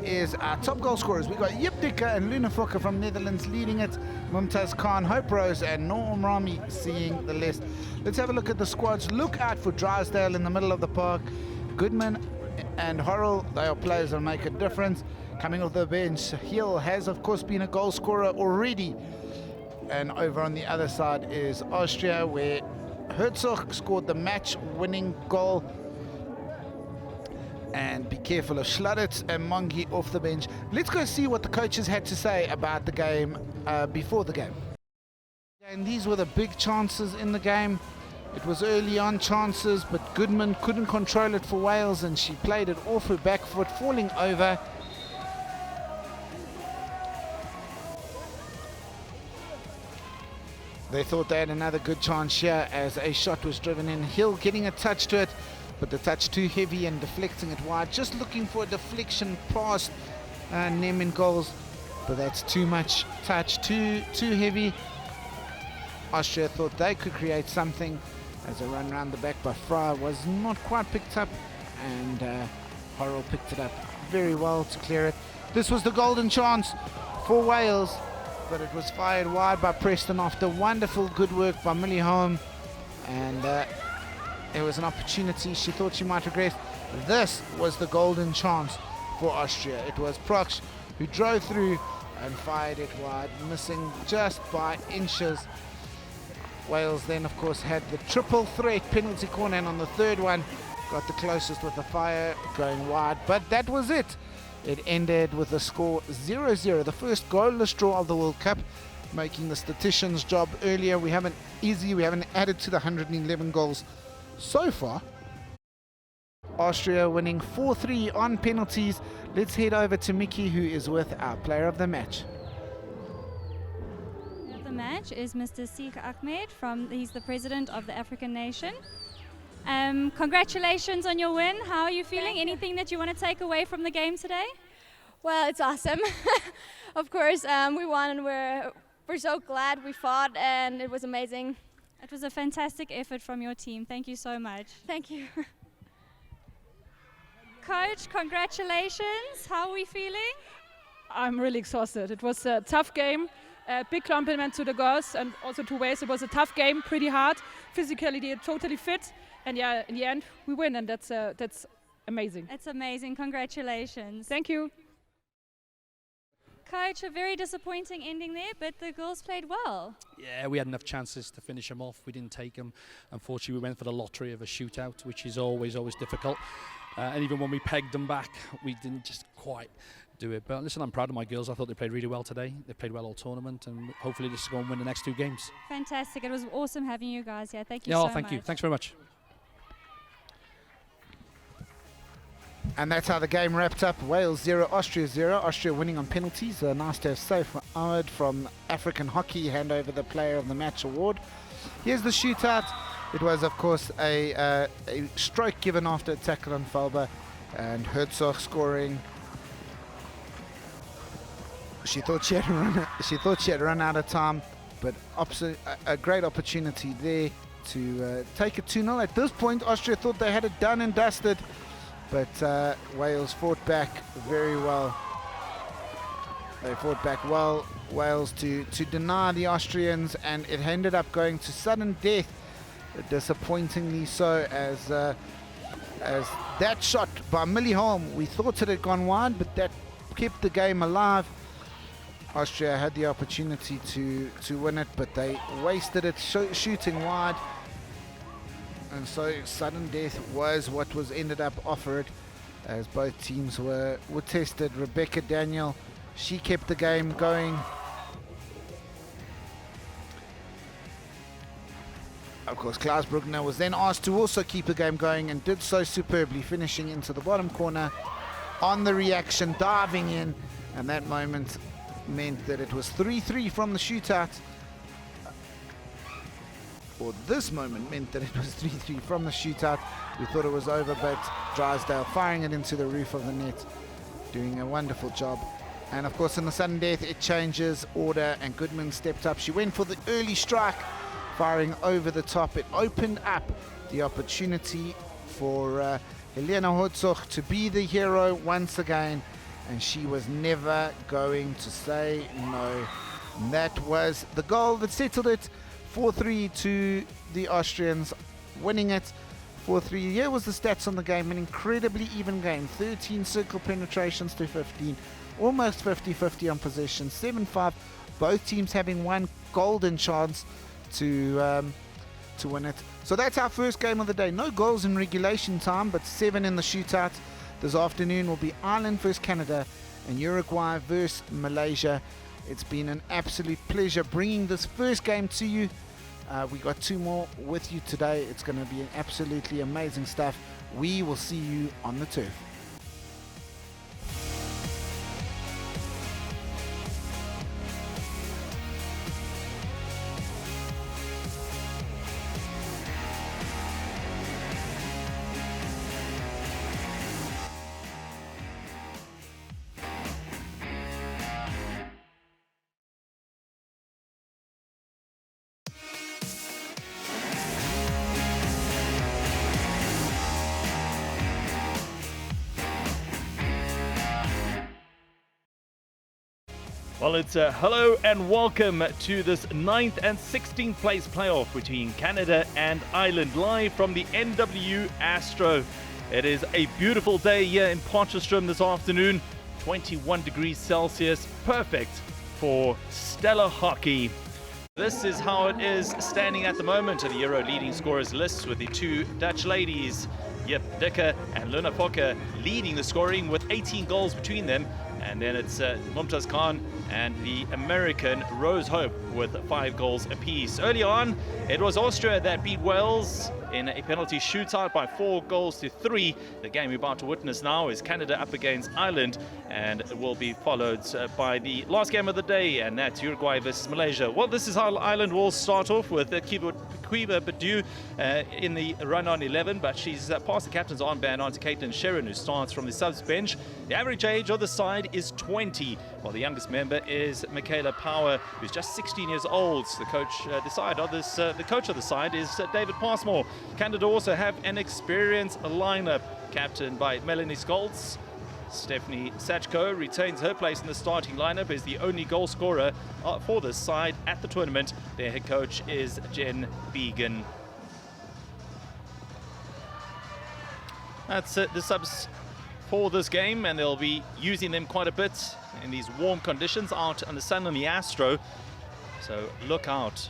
is our top goal scorers. We got Jip Dikker and Luna Fokker from Netherlands leading it. Mumtaz Khan, Hope Rose and Norm Rami seeing the list. Let's have a look at the squads. Look out for Drysdale in the middle of the park. Goodman and Horrell, they are players that make a difference. Coming off the bench, Hill has of course been a goal scorer already. And over on the other side is Austria, where Herzog scored the match-winning goal. And be careful of Schladitz and Mongi off the bench. Let's go see what the coaches had to say about the game before the game. And these were the big chances in the game. It was early on chances, but Goodman couldn't control it for Wales, and she played it off her back foot, falling over. They thought they had another good chance here as a shot was driven in. Hill getting a touch to it, but the touch too heavy and deflecting it wide. Just looking for a deflection past Nemin goals, but that's too much touch, too heavy. Austria thought they could create something as a run around the back by Fry was not quite picked up, and Horrell picked it up very well to clear it. This was the golden chance for Wales, but it was fired wide by Preston after wonderful good work by Millie Holm, and it was an opportunity she thought she might regret. This was the golden chance for Austria. It was Prox who drove through and fired it wide, missing just by inches. Wales then of course had the triple threat penalty corner, and on the third one got the closest with the fire going wide, but that was it. It ended with a score 0-0, the first goalless draw of the World Cup, making the statisticians' job earlier. We haven't added to the 111 goals so far. Austria winning 4-3 on penalties. Let's head over to Mickey, who is with our player of the match. Match is Mr. Sheikh Ahmed he's the president of the African nation. Congratulations on your win. How are you feeling? Anything that you want to take away from the game today? Well, it's awesome. Of course, we won, and we're so glad we fought, and it was amazing. It was a fantastic effort from your team. Thank you so much. Thank you. Coach, congratulations. How are we feeling? I'm really exhausted. It was a tough game. Big compliment to the girls and also to Wales. It was a tough game, pretty hard. Physically, they're totally fit, and yeah, in the end, we win, and that's amazing. It's amazing. Congratulations. Thank you. Coach, a very disappointing ending there, but the girls played well. Yeah, we had enough chances to finish them off. We didn't take them. Unfortunately, we went for the lottery of a shootout, which is always difficult. And even when we pegged them back, we didn't just quite do it. But listen, I'm proud of my girls. I thought they played really well today. They played well all tournament, and hopefully this is going to win the next two games. Fantastic. It was awesome having you guys here. Thank you so much. Thank you. Thanks very much. And that's how the game wrapped up. Wales 0, Austria 0. Austria winning on penalties. Nice to have Saif Ahmed from African Hockey hand over the Player of the Match award. Here's the shootout. It was, of course, a stroke given after a tackle on Falba, and Herzog scoring. She thought she had run out of time, but a great opportunity there to take it 2-0. At this point, Austria thought they had it done and dusted, but Wales fought back very well. They fought back well, Wales, to deny the Austrians, and it ended up going to sudden death, disappointingly so, as that shot by Millie Holm, we thought it had gone wide, but that kept the game alive. Austria had the opportunity to win it, but they wasted it shooting wide, and so sudden death was what was ended up offered, as both teams were tested. Rebecca Daniel, she kept the game going. Of course, Klaus Bruckner was then asked to also keep the game going, and did so superbly, finishing into the bottom corner on the reaction, diving in, and that moment meant that it was 3-3 from the shootout. Or this moment meant that it was 3-3 from the shootout. We thought it was over, but Drysdale firing it into the roof of the net, doing a wonderful job. And of course, in the sudden death, it changes order, and Goodman stepped up. She went for the early strike, firing over the top. It opened up the opportunity for Helena Herzog to be the hero once again, and she was never going to say no. And that was the goal that settled it. 4-3 to the Austrians, winning it 4-3. Here was the stats on the game. An incredibly even game. 13 circle penetrations to 15. Almost 50-50 on possession. 7-5. Both teams having one golden chance to win it. So that's our first game of the day. No goals in regulation time, but 7 in the shootout. This afternoon will be Ireland versus Canada and Uruguay versus Malaysia. It's been an absolute pleasure bringing this first game to you. We got 2 more with you today. It's going to be an absolutely amazing stuff. We will see you on the turf. Well, it's hello and welcome to this 9th and 16th place playoff between Canada and Ireland, live from the NW Astro. It is a beautiful day here in Potchefstroom this afternoon, 21 degrees Celsius, perfect for stellar hockey. This is how it is standing at the moment in the Euro leading scorers list, with the 2 Dutch ladies, Jip Dikke and Luna Fokker, leading the scoring with 18 goals between them. And then it's Mumtaz Khan and the American Rose Hope with 5 goals apiece. Early on, it was Austria that beat Wales in a penalty shootout by 4 goals to 3. The game we're about to witness now is Canada up against Ireland, and it will be followed by the last game of the day, and that's Uruguay versus Malaysia. Well, this is how Ireland will start off with Quiva Badu in the run-on 11, but she's passed the captain's armband on to Caitlin Sheeran, who starts from the subs bench. The average age of the side is 20, while the youngest member is Michaela Power, who's just 16 years old. The coach, the coach of the side is David Passmore. Canada also have an experienced lineup, captained by Melanie Scholz. Stephanie Sachko retains her place in the starting lineup as the only goal scorer for this side at the tournament. Their head coach is Jen Began. That's the subs for this game, and they'll be using them quite a bit in these warm conditions out on the sun on the Astro. So look out.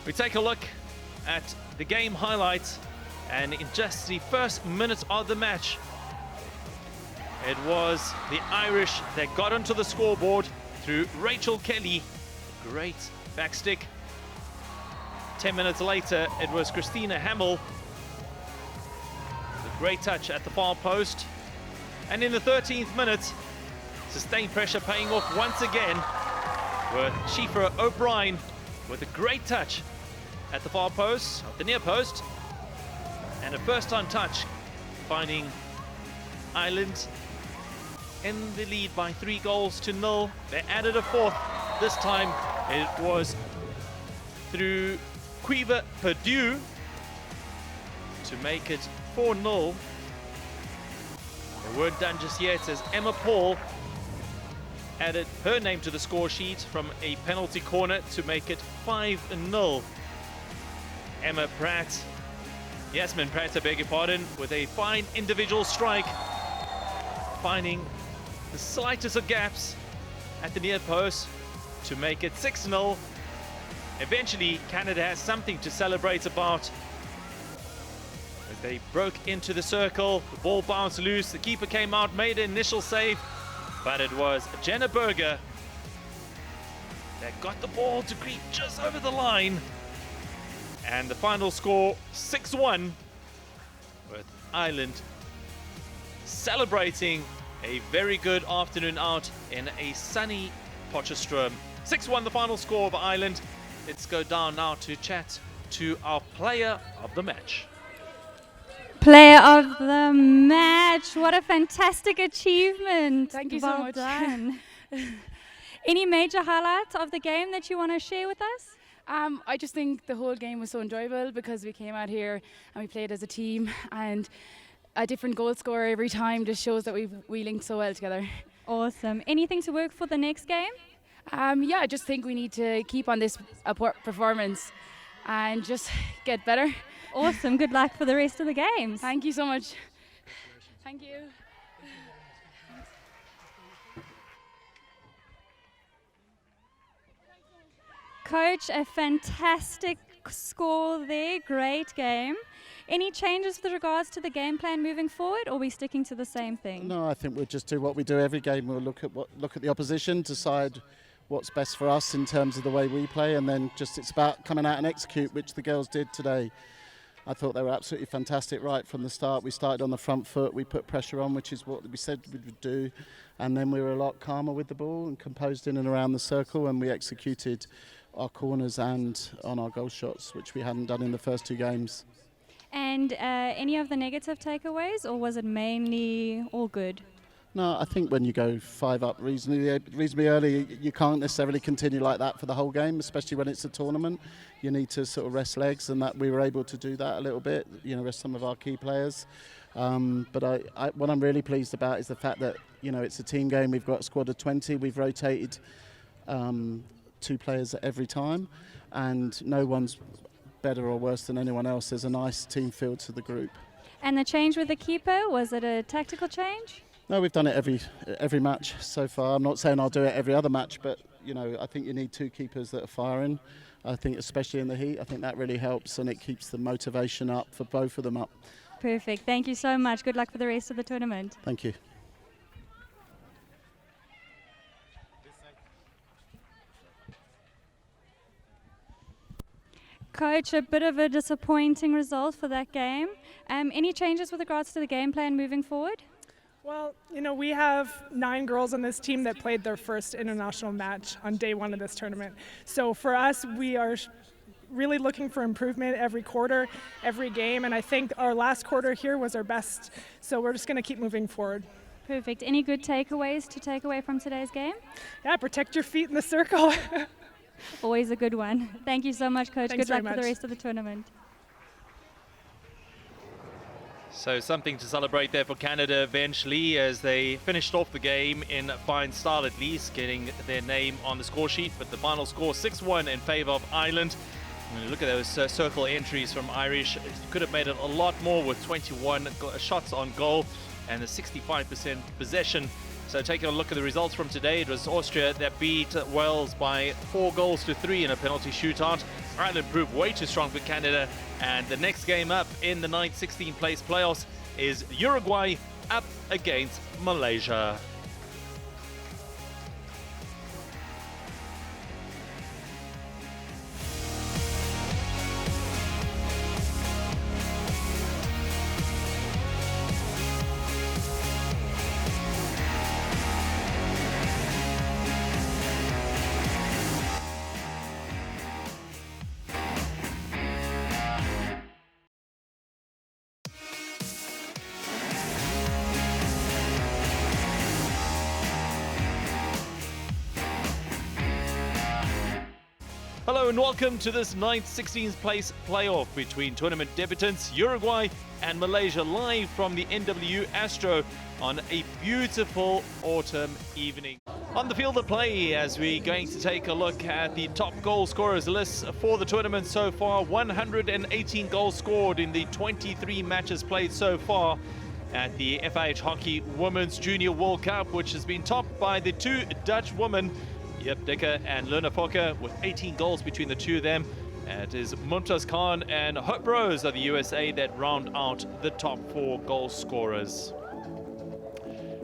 We take a look at the game highlights, and in just the first minute of the match, it was the Irish that got onto the scoreboard through Rachel Kelly. Great backstick. 10 minutes later, it was Christina Hamill. A great touch at the far post. And in the 13th minute, sustained pressure paying off once again with Shifra O'Brien with a great touch at the far post, at the near post. And a first-time touch, finding Ireland in the lead by 3 goals to 0. They added a 4th. This time it was through Quiva Purdue to make it 4-0. They weren't done just yet, as Emma Paul added her name to the score sheet from a penalty corner to make it 5-0. Emma Pratt, Yasmin Pratt, I beg your pardon, with a fine individual strike, finding the slightest of gaps at the near post to make it 6-0. Eventually, Canada has something to celebrate about as they broke into the circle. The ball bounced loose. The keeper came out, made an initial save, but it was Jenna Berger that got the ball to creep just over the line. And the final score, 6-1, with Ireland celebrating a very good afternoon out in a sunny Potchefstroom. 6-1 the final score of Ireland. Let's go down now to chat to our player of the match. Player of the match. What a fantastic achievement. Thank you so well much. Done. Any major highlights of the game that you want to share with us? I just think the whole game was so enjoyable because we came out here and we played as a team, and a different goal scorer every time just shows that we link so well together. Awesome. Anything to work for the next game? Yeah, I just think we need to keep on this performance and just get better. Awesome. Good luck for the rest of the games. Thank you so much. Thank you. Coach, a fantastic score there. Great game. Any changes with regards to the game plan moving forward, or are we sticking to the same thing? No, I think we'll just do what we do every game. We'll look at the opposition, decide what's best for us in terms of the way we play, and then just it's about coming out and execute, which the girls did today. I thought they were absolutely fantastic right from the start. We started on the front foot, we put pressure on, which is what we said we would do, and then we were a lot calmer with the ball and composed in and around the circle, and we executed our corners and on our goal shots, which we hadn't done in the first two games. And any of the negative takeaways, or was it mainly all good? No, I think when you go 5 up reasonably early, you can't necessarily continue like that for the whole game, especially when it's a tournament. You need to sort of rest legs, and that we were able to do that a little bit, rest some of our key players. But what I'm really pleased about is the fact that, it's a team game. We've got a squad of 20. We've rotated 2 players at every time, and no one's better or worse than anyone else. There's a nice team feel to the group. And the change with the keeper, was it a tactical change? No, we've done it every match so far. I'm not saying I'll do it every other match, but I think you need 2 keepers that are firing. I think especially in the heat, I think that really helps, and it keeps the motivation up for both of them up. Perfect. Thank you so much. Good luck for the rest of the tournament. Thank you. Coach, a bit of a disappointing result for that game. Any changes with regards to the game plan moving forward? Well, we have 9 girls on this team that played their first international match on day 1 of this tournament. So for us, we are really looking for improvement every quarter, every game, and I think our last quarter here was our best. So we're just going to keep moving forward. Perfect. Any good takeaways to take away from today's game? Yeah, protect your feet in the circle. Always a good one. Thank you so much, Coach. Thanks good luck very for the much. rest of the tournament. So something to celebrate there for Canada eventually, as they finished off the game in fine style, at least getting their name on the score sheet. But the final score 6-1 in favour of Ireland. When you look at those circle entries from Irish, could have made it a lot more with 21 shots on goal and a 65% possession. So taking a look at the results from today, it was Austria that beat Wales by 4-3 in a penalty shootout. Ireland proved way too strong for Canada, and the next game up in the 9th 16th place playoffs is Uruguay up against Malaysia. Hello and welcome to this 9th 16th place playoff between tournament debutants Uruguay and Malaysia, live from the NW Astro on a beautiful autumn evening. On the field of play, as we're going to take a look at the top goal scorers list for the tournament so far. 118 goals scored in the 23 matches played so far at the FIH Hockey Women's Junior World Cup, which has been topped by the 2 Dutch women, Jip Dikker and Luna Fokker, with 18 goals between the 2 of them. It is Mumtaz Khan and Hope Rose of the USA that round out the top 4 goal scorers.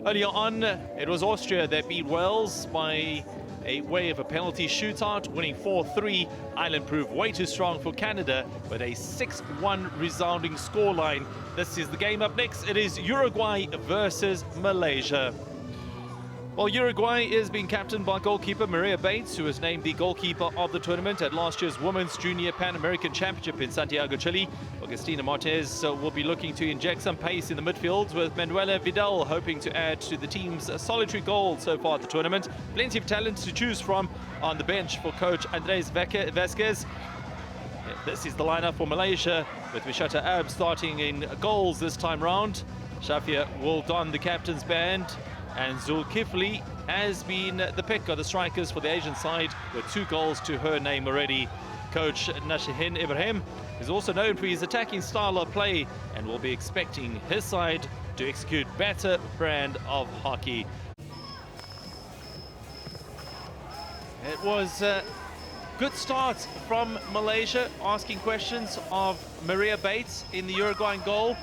Earlier on, it was Austria that beat Wales by a way of a penalty shootout, winning 4-3. Ireland proved way too strong for Canada with a 6-1 resounding scoreline. This is the game up next. It is Uruguay versus Malaysia. Well, Uruguay is being captained by goalkeeper Maria Bates, who was named the goalkeeper of the tournament at last year's Women's Junior Pan American Championship in Santiago, Chile. Augustina Martez will be looking to inject some pace in the midfield, with Manuela Vidal hoping to add to the team's solitary goal so far at the tournament. Plenty of talent to choose from on the bench for coach Andres Vasquez. This is the lineup for Malaysia, with Mishata Ab starting in goals this time round. Shafia will don the captain's band, and Zulkifli has been the pick of the strikers for the Asian side with 2 goals to her name already. Coach Nashihin Ibrahim is also known for his attacking style of play and will be expecting his side to execute better brand of hockey. It was a good start from Malaysia, asking questions of Maria Bates in the Uruguayan goal.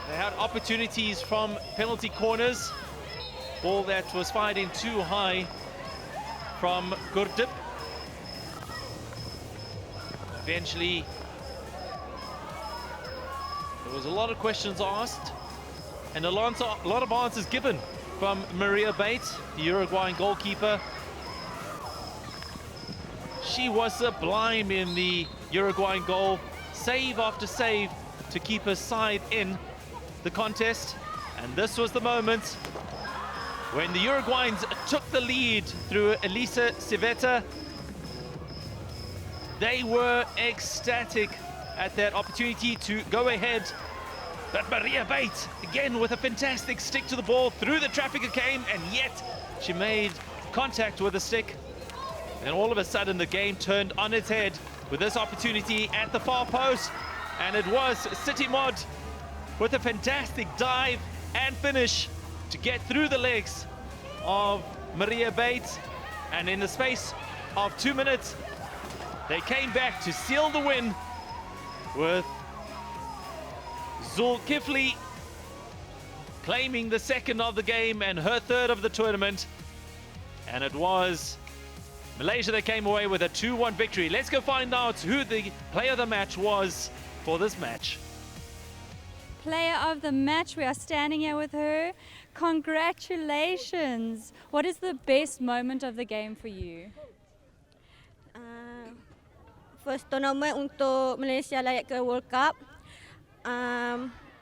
They had opportunities from penalty corners. Ball that was fired in too high from Gurdip. Eventually, there was a lot of questions asked and a lot of answers given from Maria Bates, the Uruguayan goalkeeper. She was sublime in the Uruguayan goal, save after save to keep her side in the contest. And this was the moment when the Uruguayans took the lead through Elisa Civetta. They were ecstatic at that opportunity to go ahead. But Maria Bates, again with a fantastic stick to the ball, through the trafficker came, and yet she made contact with the stick. And all of a sudden the game turned on its head with this opportunity at the far post. And it was City Mod with a fantastic dive and finish to get through the legs of Maria Bates. And in the space of 2 minutes, they came back to seal the win with Zulkifli claiming the second of the game and her third of the tournament. And it was Malaysia that came away with a 2-1 victory. Let's go find out who the player of the match was for this match. Player of the match, we are standing here with her. Congratulations. What is the best moment of the game for you? First tournament untuk Malaysia layak ke World Cup.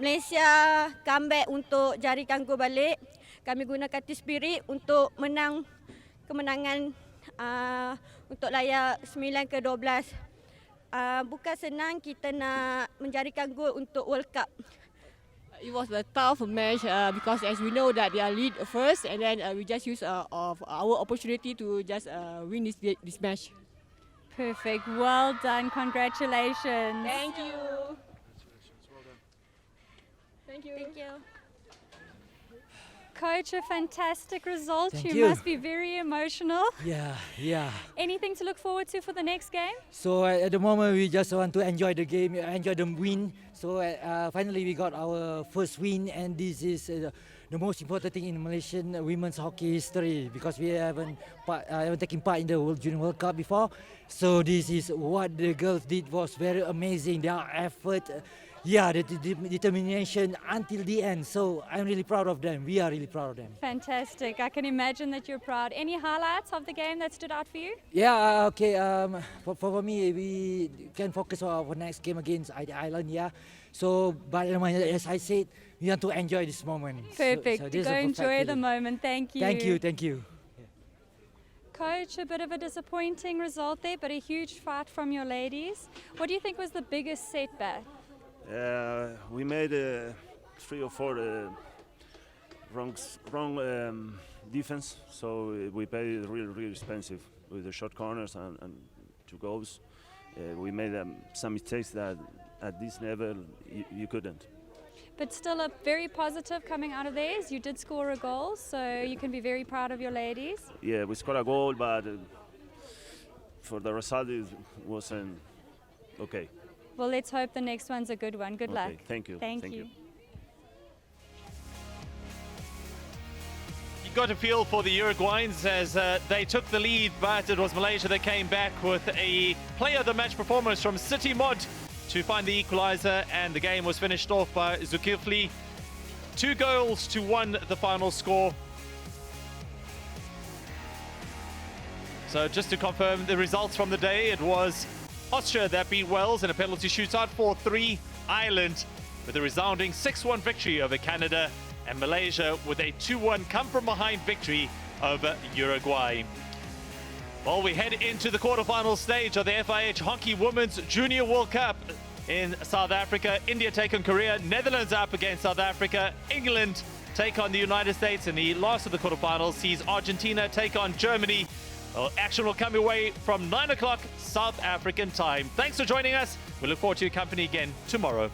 Malaysia comeback untuk jarikan gol balik. Kami gunakan team spirit untuk menang kemenangan untuk layak 9-12. Bukan senang kita nak menjarikan gol untuk World Cup. It was a tough match because as we know that they are lead first, and then we just use of our opportunity to just win this match. Perfect. Well done. Congratulations. Thank you. Thank you. Thank you. Coach, a fantastic result. Thank You you. must be very emotional. Yeah. Anything to look forward to for the next game? So at the moment we just want to enjoy the game, enjoy the win. So finally we got our first win, and this is the most important thing in Malaysian women's hockey history because we haven't taken part in the Junior World Cup before. So this is what the girls did was very amazing. Their effort, the determination until the end. So I'm really proud of them. We are really proud of them. Fantastic. I can imagine that you're proud. Any highlights of the game that stood out for you? Yeah, okay. For me, we can focus on our next game against Ireland. Yeah. So, but as I said, we want to enjoy this moment. Perfect. So this Go is a perfect enjoy the feeling. moment. Thank you. Thank you. Coach, a bit of a disappointing result there, but a huge fight from your ladies. What do you think was the biggest setback? We made 3 or 4 wrong defense, so we paid really expensive with the short corners and 2 goals. We made some mistakes that at this level you couldn't. But still a very positive coming out of theirs. You did score a goal, so you can be very proud of your ladies. Yeah, we scored a goal, but for the result it wasn't okay. Well, let's hope the next one's a good one. Good luck. Thank you. Thank you. You got a feel for the Uruguayans as they took the lead, but it was Malaysia that came back with a player of the match performance from City Mod to find the equaliser, and the game was finished off by Zulkifli. 2 goals to 1 the final score. So just to confirm the results from the day, it was Austria that beat Wales in a penalty shootout 4-3. Ireland with a resounding 6-1 victory over Canada, and Malaysia with a 2-1 come-from-behind victory over Uruguay. Well, we head into the quarterfinal stage of the FIH Hockey Women's Junior World Cup. in South Africa. India take on Korea. Netherlands up against South Africa. England take on the United States. And the last of the quarterfinals sees Argentina take on Germany. Well, action will come your way from 9 o'clock South African time. Thanks for joining us. We look forward to your company again tomorrow.